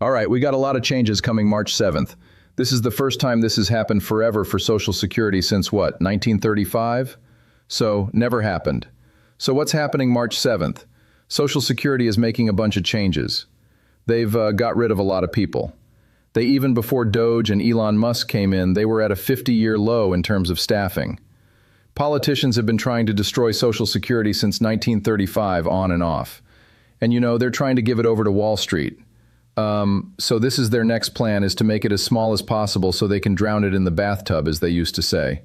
All right, we got a lot of changes coming March 7th. This is the first time this has happened forever for Social Security since what, 1935? So, never happened. So what's happening March 7th? Social Security is making a bunch of changes. They've got rid of a lot of people. They even before Doge and Elon Musk came in, they were at a 50-year low in terms of staffing. Politicians have been trying to destroy Social Security since 1935 on and off. And you know, they're trying to give it over to Wall Street. So this is their next plan, is to make it as small as possible so they can drown it in the bathtub, as they used to say.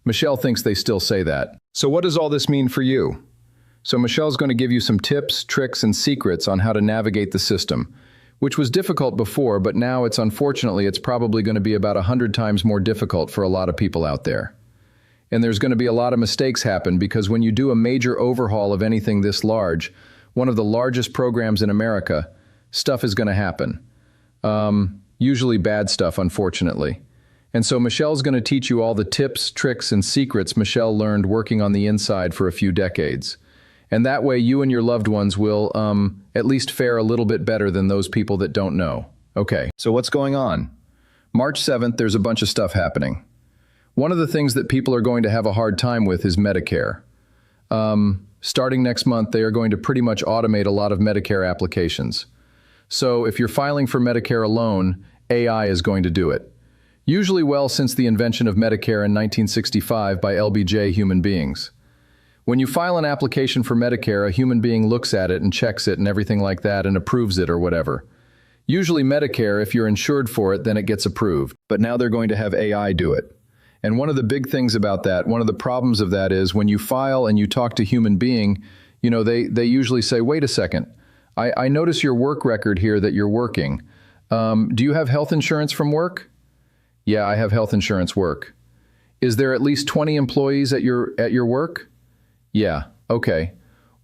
Michelle thinks they still say that. So what does all this mean for you? So Michelle's going to give you some tips, tricks, and secrets on how to navigate the system, which was difficult before, but now it's probably going to be about 100 times more difficult for a lot of people out there. And there's going to be a lot of mistakes happen because when you do a major overhaul of anything this large, one of the largest programs in America, stuff is going to happen. Usually bad stuff, unfortunately. And so Michelle's going to teach you all the tips, tricks, and secrets Michelle learned working on the inside for a few decades. And that way you and your loved ones will at least fare a little bit better than those people that don't know. Okay, so what's going on? March 7th, there's a bunch of stuff happening. One of the things that people are going to have a hard time with is Medicare. Starting next month, they are going to pretty much automate a lot of Medicare applications. So if you're filing for Medicare alone, AI is going to do it. Usually well since the invention of Medicare in 1965 by LBJ human beings. When you file an application for Medicare, a human being looks at it and checks it and everything like that and approves it or whatever. Usually Medicare, if you're insured for it, then it gets approved. But now they're going to have AI do it. And one of the big things about that, one of the problems of that is when you file and you talk to a human being, you know, they usually say, wait a second, I notice your work record here that you're working. Do you have health insurance from work? Yeah, I have health insurance work. Is there at least 20 employees at your work? Yeah, okay.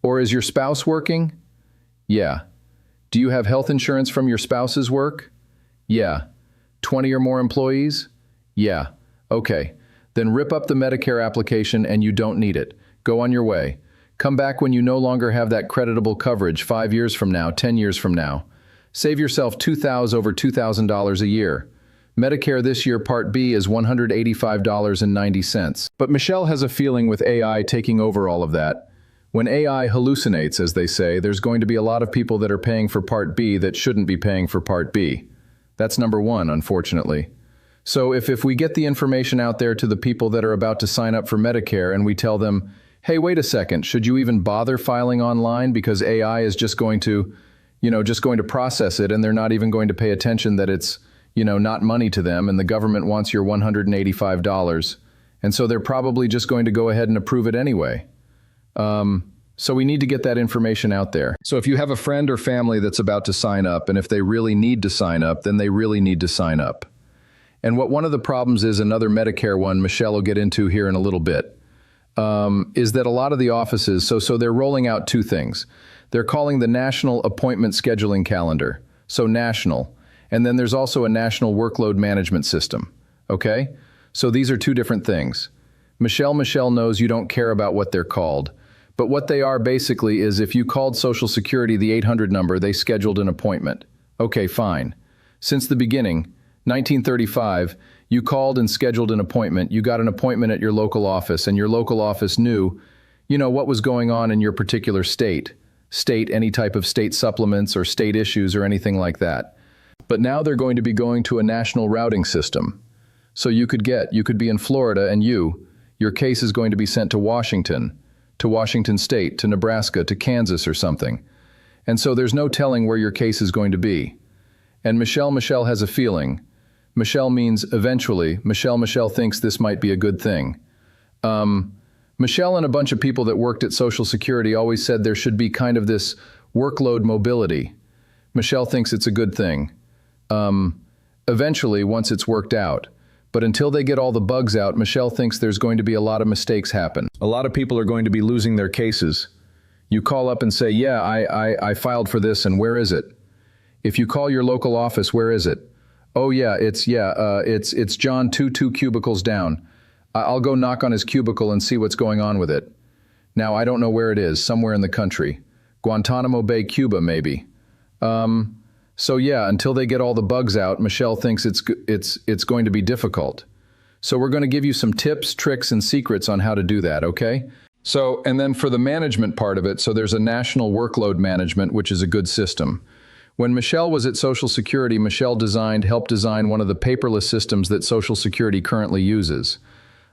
Or is your spouse working? Yeah. Do you have health insurance from your spouse's work? Yeah. 20 or more employees? Yeah. Okay. Then rip up the Medicare application and you don't need it. Go on your way. Come back when you no longer have that creditable coverage 5 years from now, 10 years from now. Save yourself over $2,000 a year. Medicare this year Part B is $185.90. But Michelle has a feeling with AI taking over all of that. When AI hallucinates, as they say, there's going to be a lot of people that are paying for Part B that shouldn't be paying for Part B. That's number one, unfortunately. So if we get the information out there to the people that are about to sign up for Medicare and we tell them, hey, wait a second, should you even bother filing online because AI is just going to process it and they're not even going to pay attention that it's, not money to them and the government wants your $185. And so they're probably just going to go ahead and approve it anyway. So we need to get that information out there. So if you have a friend or family that's about to sign up and if they really need to sign up, then they really need to sign up. And what one of the problems is, another Medicare one Michelle will get into here in a little bit, is that a lot of the offices, so they're rolling out two things. They're calling the National Appointment Scheduling Calendar, so national, and then there's also a National Workload Management System, okay? So these are two different things. Michelle knows you don't care about what they're called, but what they are basically is if you called Social Security the 800 number, they scheduled an appointment. Okay, fine. Since the beginning, 1935, you called and scheduled an appointment. You got an appointment at your local office, and your local office knew, what was going on in your particular state. Any type of state supplements or state issues or anything like that. But now they're going to be going to a national routing system. So you could be in Florida and your case is going to be sent to Washington State, to Nebraska, to Kansas or something. And so there's no telling where your case is going to be. And Michelle has a feeling. Michelle means eventually. Michelle thinks this might be a good thing. Michelle and a bunch of people that worked at Social Security always said there should be kind of this workload mobility. Michelle thinks it's a good thing. Eventually, once it's worked out. But until they get all the bugs out, Michelle thinks there's going to be a lot of mistakes happen. A lot of people are going to be losing their cases. You call up and say, yeah, I filed for this, and where is it? If you call your local office, where is it? Oh yeah, it's John 2 cubicles down. I'll go knock on his cubicle and see what's going on with it. Now, I don't know where it is, somewhere in the country. Guantanamo Bay, Cuba, maybe. So yeah, until they get all the bugs out, Michelle thinks it's going to be difficult. So we're going to give you some tips, tricks, and secrets on how to do that, okay? So, and then for the management part of it, so there's a national workload management, which is a good system. When Michelle was at Social Security, Michelle helped design one of the paperless systems that Social Security currently uses.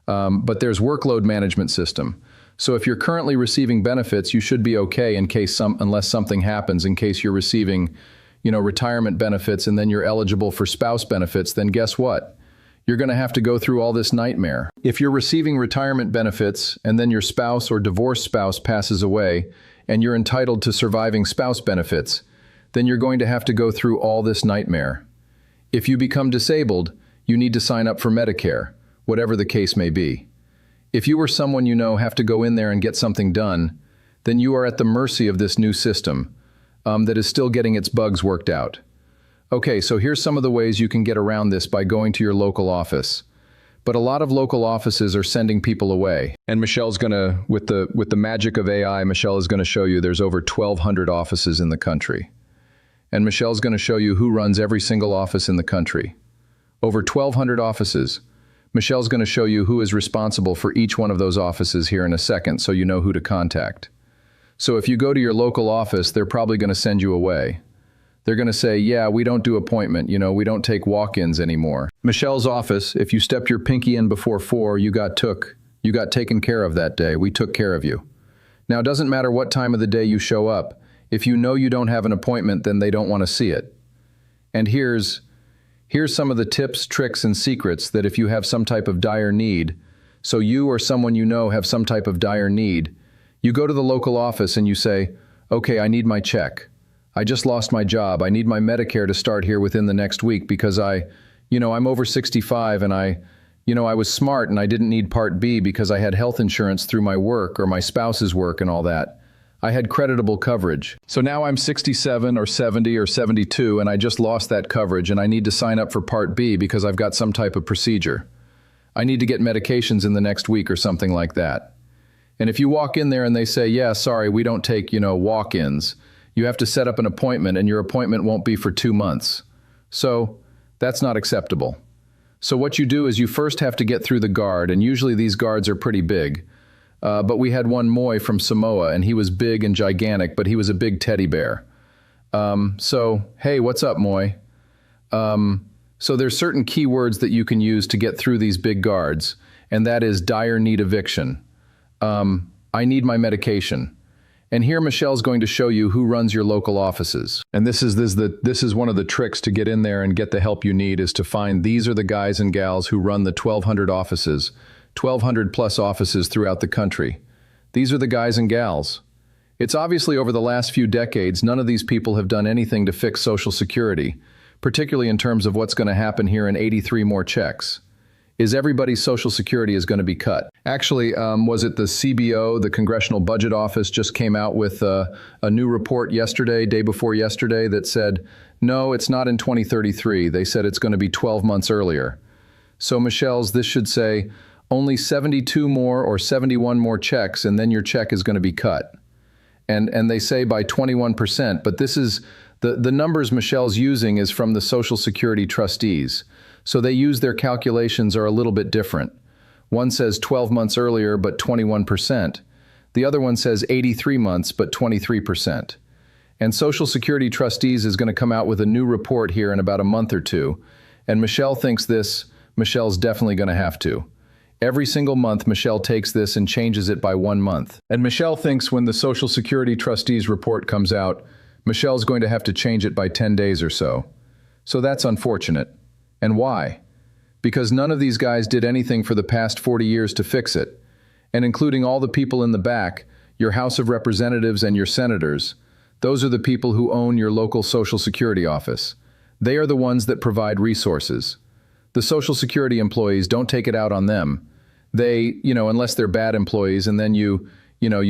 But there's workload management system. So if you're currently receiving benefits, you should be okay unless something happens, in case you're receiving, retirement benefits and then you're eligible for spouse benefits, then guess what? You're going to have to go through all this nightmare. If you're receiving retirement benefits and then your spouse or divorced spouse passes away and you're entitled to surviving spouse benefits, then you're going to have to go through all this nightmare. If you become disabled, you need to sign up for Medicare, whatever the case may be. If you or someone you know have to go in there and get something done, then you are at the mercy of this new system that is still getting its bugs worked out. Okay, so here's some of the ways you can get around this by going to your local office. But a lot of local offices are sending people away. And Michelle's gonna, with the magic of AI, Michelle is gonna show you there's over 1,200 offices in the country. And Michelle's gonna show you who runs every single office in the country. Over 1,200 offices. Michelle's gonna show you who is responsible for each one of those offices here in a second, so you know who to contact. So if you go to your local office, they're probably gonna send you away. They're going to say, yeah, we don't do appointment, we don't take walk-ins anymore. Michelle's office, if you stepped your pinky in before 4, you got taken care of that day. We took care of you. Now, it doesn't matter what time of the day you show up. If you know you don't have an appointment, then they don't want to see it. And here's some of the tips, tricks, and secrets that if you have some type of dire need, so you or someone you know have some type of dire need, you go to the local office and you say, okay, I need my check. I just lost my job. I need my Medicare to start here within the next week because I'm over 65 and I was smart and I didn't need Part B because I had health insurance through my work or my spouse's work and all that. I had creditable coverage. So now I'm 67 or 70 or 72 and I just lost that coverage and I need to sign up for Part B because I've got some type of procedure. I need to get medications in the next week or something like that. And if you walk in there and they say, yeah, sorry, we don't take, walk-ins. You have to set up an appointment and your appointment won't be for 2 months. So that's not acceptable. So what you do is you first have to get through the guard, and usually these guards are pretty big. But we had one Moy from Samoa, and he was big and gigantic, but he was a big teddy bear. So, hey, what's up, Moy? So there's certain keywords that you can use to get through these big guards, and that is dire need eviction. I need my medication. And here Michelle's going to show you who runs your local offices. And this is one of the tricks to get in there and get the help you need, is to find these are the guys and gals who run the 1,200 offices, 1,200 plus offices throughout the country. These are the guys and gals. It's obviously over the last few decades, none of these people have done anything to fix Social Security, particularly in terms of what's going to happen here in 83 more checks. Is everybody's Social Security is going to be cut. Actually, was it the CBO, the Congressional Budget Office, just came out with a new report yesterday, day before yesterday, that said, no, it's not in 2033. They said it's going to be 12 months earlier. So Michelle's, this should say, only 72 more or 71 more checks, and then your check is going to be cut. And they say by 21%, but this is, the numbers Michelle's using is from the Social Security trustees. So they use their calculations are a little bit different. One says 12 months earlier, but 21%. The other one says 83 months, but 23%. And Social Security trustees is going to come out with a new report here in about a month or two. And Michelle thinks Michelle's definitely going to have to. Every single month, Michelle takes this and changes it by 1 month. And Michelle thinks when the Social Security trustees report comes out, Michelle's going to have to change it by 10 days or so. So that's unfortunate. And why? Because none of these guys did anything for the past 40 years to fix it. And including all the people in the back, your House of Representatives and your senators, those are the people who own your local Social Security office. They are the ones that provide resources. The Social Security employees, don't take it out on them. They, unless they're bad employees, and then you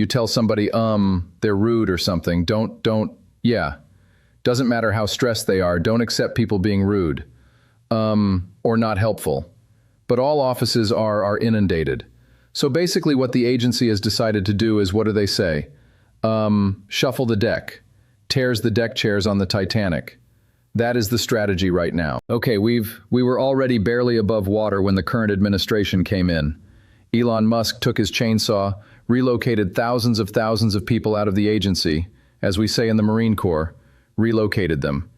tell somebody, they're rude or something. Doesn't matter how stressed they are, don't accept people being rude. Or not helpful. But all offices are inundated. So basically what the agency has decided to do is, what do they say? Shuffle the deck. Tears the deck chairs on the Titanic. That is the strategy right now. Okay, we were already barely above water when the current administration came in. Elon Musk took his chainsaw, relocated thousands of people out of the agency, as we say in the Marine Corps, relocated them.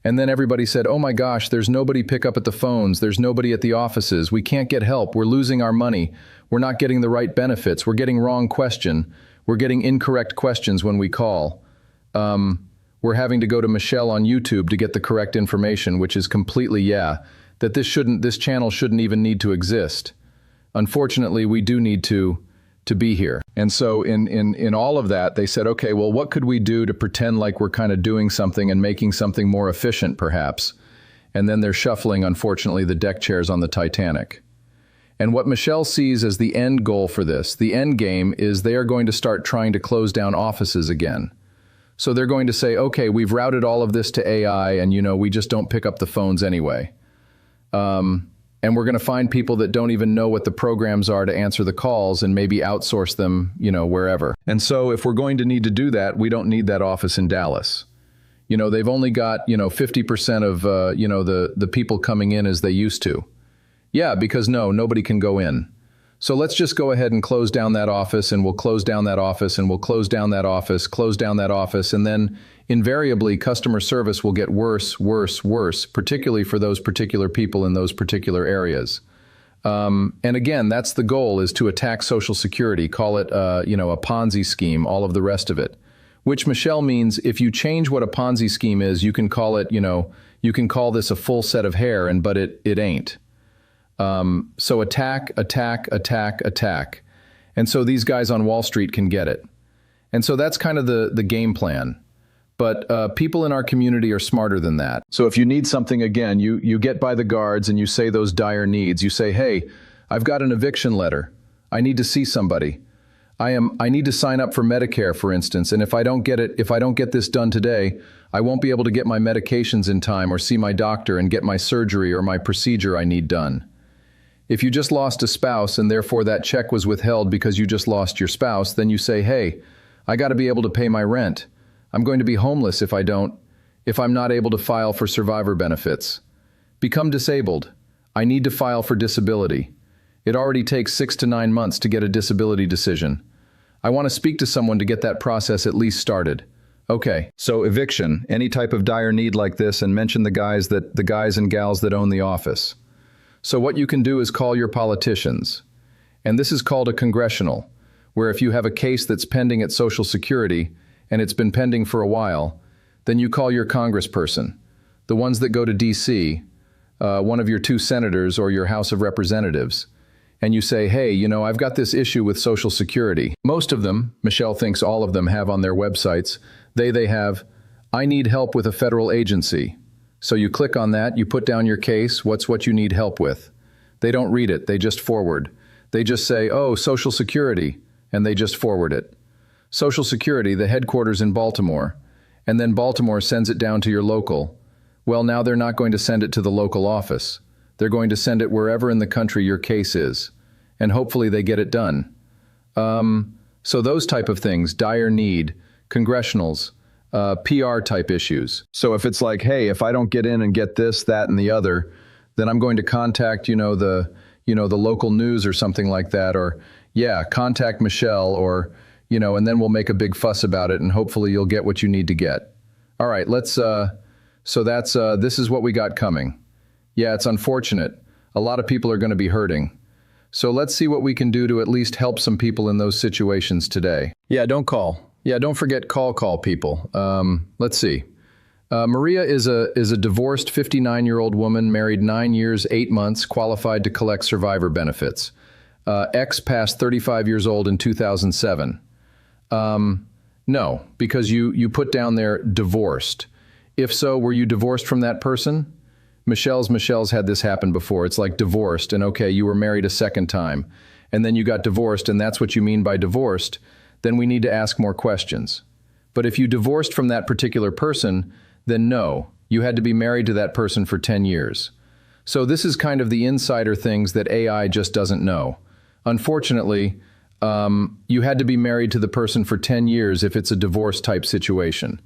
And then everybody said, oh my gosh, there's nobody pick up at the phones, there's nobody at the offices, we can't get help, we're losing our money, we're not getting the right benefits, we're getting wrong question, we're getting incorrect questions when we call. We're having to go to Michelle on YouTube to get the correct information, which is completely, that this channel shouldn't even need to exist. Unfortunately, we do need to be here. And so in all of that, they said, okay, well, what could we do to pretend like we're kind of doing something and making something more efficient, perhaps? And then they're shuffling, unfortunately, the deck chairs on the Titanic. And what Michelle sees as the end goal for this, the end game, is they are going to start trying to close down offices again. So they're going to say, okay, we've routed all of this to AI and, we just don't pick up the phones anyway. And we're going to find people that don't even know what the programs are to answer the calls and maybe outsource them, wherever. And so if we're going to need to do that, we don't need that office in Dallas. They've only got, 50% of, the people coming in as they used to. Yeah, because nobody can go in. So let's just go ahead and close down that office, and we'll close down that office, and we'll close down that office, close down that office, and then invariably customer service will get worse, particularly for those particular people in those particular areas. And again, that's the goal, is to attack Social Security, call it, a Ponzi scheme, all of the rest of it. Which, Michelle, means if you change what a Ponzi scheme is, you can call it, you can call this a full set of hair, but it ain't. So attack. And so these guys on Wall Street can get it. And so that's kind of the game plan. But people in our community are smarter than that. So if you need something, again, you get by the guards and you say those dire needs. You say, hey, I've got an eviction letter. I need to see somebody. I need to sign up for Medicare, for instance, and if I don't get this done today, I won't be able to get my medications in time or see my doctor and get my surgery or my procedure I need done. If you just lost a spouse and therefore that check was withheld because you just lost your spouse, then you say, hey, I got to be able to pay my rent. I'm going to be homeless if I'm not able to file for survivor benefits. Become disabled. I need to file for disability. It already takes 6 to 9 months to get a disability decision. I want to speak to someone to get that process at least started. Okay, so eviction, any type of dire need like this, and mention the guys and gals that own the office. So what you can do is call your politicians. And this is called a congressional, where if you have a case that's pending at Social Security, and it's been pending for a while, then you call your congressperson, the ones that go to D.C., one of your 2 senators or your House of Representatives, and you say, hey, I've got this issue with Social Security. Most of them, Michelle thinks all of them have on their websites, they have, I need help with a federal agency. So you click on that, you put down your case, what's what you need help with. They don't read it, they just forward. They just say, oh, Social Security, and they just forward it. Social Security, the headquarters in Baltimore, and then Baltimore sends it down to your local. Well, now they're not going to send it to the local office. They're going to send it wherever in the country your case is, and hopefully they get it done. So those type of things, dire need, congressionals, PR type issues. So if it's like, hey, if I don't get in and get this, that, and the other, then I'm going to contact, the local news or something like that, or contact Michelle, or, and then we'll make a big fuss about it, and hopefully you'll get what you need to get. All right, this is what we got coming. Yeah, it's unfortunate. A lot of people are going to be hurting. So let's see what we can do to at least help some people in those situations today. Yeah, don't call. Yeah, don't forget call people. Let's see. Maria is a divorced 59-year-old woman, married 9 years, 8 months, qualified to collect survivor benefits. Ex passed 35 years old in 2007. No, because you put down there divorced. If so, were you divorced from that person? Michelle's had this happen before. It's like divorced, and okay, you were married a second time, and then you got divorced, and that's what you mean by divorced, then we need to ask more questions. But if you divorced from that particular person, then no, you had to be married to that person for 10 years. So this is kind of the insider things that AI just doesn't know. Unfortunately, you had to be married to the person for 10 years if it's a divorce type situation.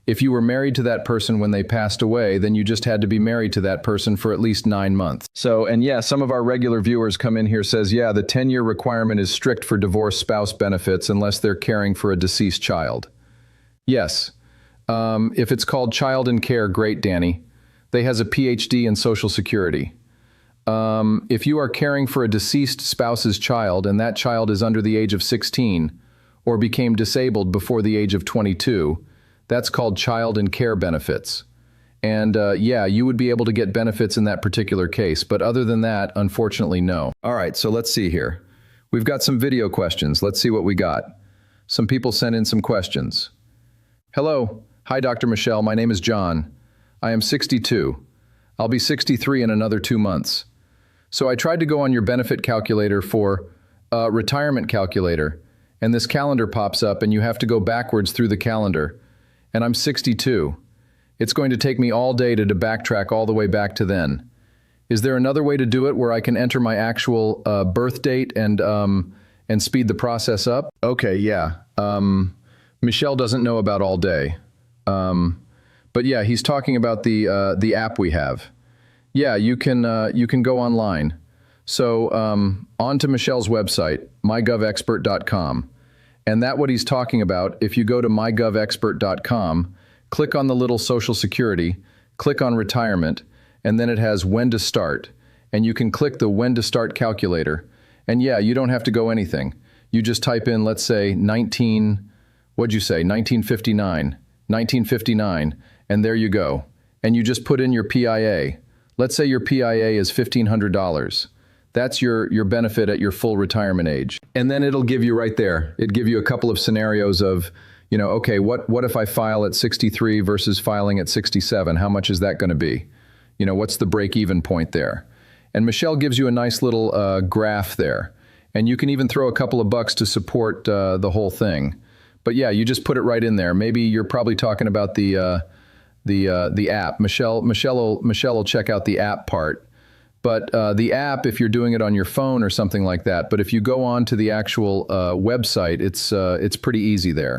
If you were married to that person when they passed away, then you just had to be married to that person for at least 9 months. So, and yeah, some of our regular viewers come in here says, yeah, the 10-year requirement is strict for divorced spouse benefits unless they're caring for a deceased child. Yes. If it's called child in care, great, Danny. They has a PhD in Social Security. If you are caring for a deceased spouse's child and that child is under the age of 16 or became disabled before the age of 22, that's called child in care benefits. And yeah, you would be able to get benefits in that particular case. But other than that, unfortunately, no. All right, so let's see here. We've got some video questions. Let's see what we got. Some people sent in some questions. Hello. Hi, Dr. Michelle. My name is John. I am 62. I'll be 63 in another 2 months. So I tried to go on your benefit calculator for retirement calculator, and this calendar pops up and you have to go backwards through the calendar. And I'm 62. It's going to take me all day to backtrack all the way back to then. Is there another way to do it where I can enter my actual birth date and speed the process up? Okay, yeah. Michelle doesn't know about all day. But yeah, he's talking about the app we have. Yeah, you can go online. So on to Michelle's website, mygovexpert.com. And that what he's talking about, if you go to mygovexpert.com, click on the little Social Security, click on retirement, and then it has when to start. And you can click the when to start calculator. And yeah, you don't have to go anything. You just type in, let's say, 1959, and there you go. And you just put in your PIA. Let's say your PIA is $1,500. That's your benefit at your full retirement age. And then it'll give you right there. It'll give you a couple of scenarios of, okay, what if I file at 63 versus filing at 67? How much is that going to be? What's the break-even point there? And Michelle gives you a nice little graph there. And you can even throw a couple of bucks to support the whole thing. But yeah, you just put it right in there. Maybe you're probably talking about the app. Michelle will check out the app part. But the app, if you're doing it on your phone or something like that. But if you go on to the actual website, it's pretty easy there.